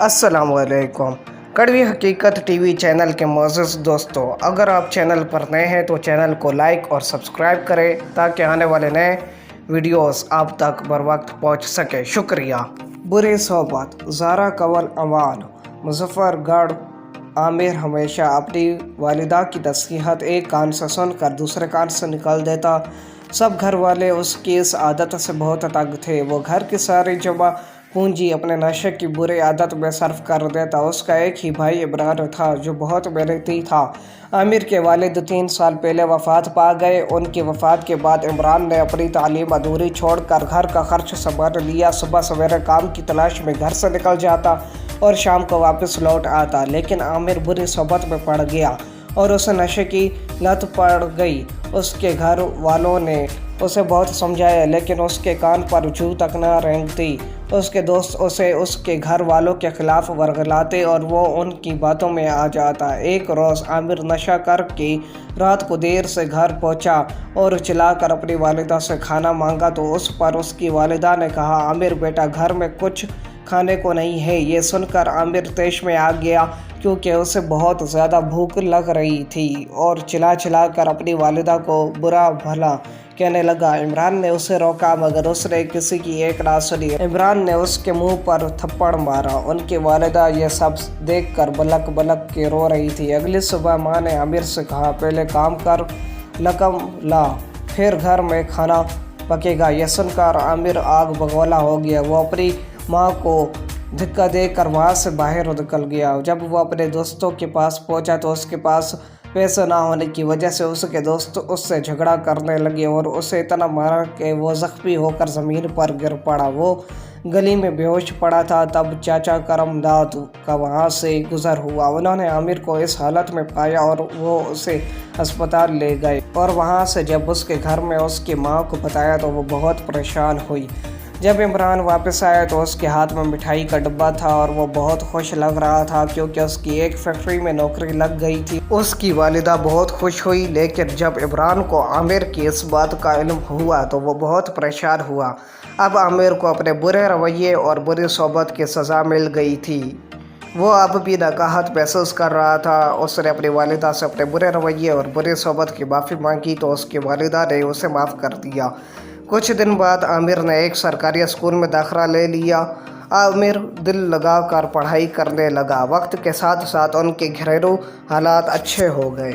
السلام علیکم۔ کڑوی حقیقت ٹی وی چینل کے معزز دوستو، اگر آپ چینل پر نئے ہیں تو چینل کو لائک اور سبسکرائب کریں تاکہ آنے والے نئے ویڈیوز آپ تک بر وقت پہنچ سکے۔ شکریہ۔ بری صحبت، زارا قول اعمال۔ مظفر گڑھ عامر ہمیشہ اپنی والدہ کی نصیحت ایک کان سے سن کر دوسرے کان سے نکال دیتا۔ سب گھر والے اس کی اس عادت سے بہت تنگ تھے۔ وہ گھر کی ساری جمع پونجی اپنے نشے کی بری عادت میں صرف کر دیتا۔ اس کا ایک ہی بھائی عمران تھا جو بہت محنتی تھا۔ عامر کے والد 3 سال پہلے وفات پا گئے۔ ان کی وفات کے بعد عمران نے اپنی تعلیم ادھوری چھوڑ کر گھر کا خرچ سنبھال لیا۔ صبح سویرے کام کی تلاش میں گھر سے نکل جاتا اور شام کو واپس لوٹ آتا، لیکن عامر بری صحبت میں پڑ گیا اور اسے نشے کی لت پڑ گئی۔ اس کے گھر والوں نے اسے بہت سمجھایا لیکن اس کے کان پر جوں تک نہ رینگتی۔ اس کے دوست اسے اس کے گھر والوں کے خلاف ورگلاتے اور وہ ان کی باتوں میں آ جاتا۔ ایک روز عامر نشہ کر کے رات کو دیر سے گھر پہنچا اور چلا کر اپنی والدہ سے کھانا مانگا تو اس پر اس کی والدہ نے کہا، عامر بیٹا گھر میں کچھ کھانے کو نہیں ہے۔ یہ سن کر عامر طیش میں آ گیا کیونکہ اسے بہت زیادہ بھوک لگ رہی تھی اور چلا کر اپنی والدہ کو برا بھلا کہنے لگا۔ عمران نے اسے روکا مگر اس نے کسی کی ایک نہ سنی۔ عمران نے اس کے منہ پر تھپڑ مارا۔ ان کی والدہ یہ سب دیکھ کر بلک بلک کے رو رہی تھی۔ اگلی صبح ماں نے عامر سے کہا، پہلے کام کر، رقم لا، پھر گھر میں کھانا پکے گا۔ یہ سن کر عامر آگ بگولا ہو گیا۔ وہ اپنی ماں کو دھکا دے کر وہاں سے باہر نکل گیا۔ جب وہ اپنے دوستوں کے پاس پہنچا تو اس کے پاس پیسے نہ ہونے کی وجہ سے اس کے دوست اس سے جھگڑا کرنے لگے اور اسے اتنا مارا کہ وہ زخمی ہو کر زمین پر گر پڑا۔ وہ گلی میں بے ہوش پڑا تھا۔ تب چاچا کرم داد کا وہاں سے گزر ہوا۔ انہوں نے عامر کو اس حالت میں پایا اور وہ اسے ہسپتال لے گئے اور وہاں سے جب اس کے گھر میں اس کی ماں کو بتایا تو وہ بہت پریشان ہوئی۔ جب عمران واپس آیا تو اس کے ہاتھ میں مٹھائی کا ڈبہ تھا اور وہ بہت خوش لگ رہا تھا کیونکہ اس کی ایک فیکٹری میں نوکری لگ گئی تھی۔ اس کی والدہ بہت خوش ہوئی، لیکن جب عمران کو عامر کی اس بات کا علم ہوا تو وہ بہت پریشان ہوا۔ اب عامر کو اپنے برے رویے اور بری صحبت کی سزا مل گئی تھی۔ وہ اب بھی ناراحت محسوس کر رہا تھا۔ اس نے اپنی والدہ سے اپنے برے رویے اور بری صحبت کی معافی مانگی تو اس کی والدہ نے اسے معاف کر دیا۔ کچھ دن بعد عامر نے ایک سرکاری اسکول میں داخلہ لے لیا۔ عامر دل لگا کر پڑھائی کرنے لگا۔ وقت کے ساتھ ساتھ ان کے گھریلو حالات اچھے ہو گئے۔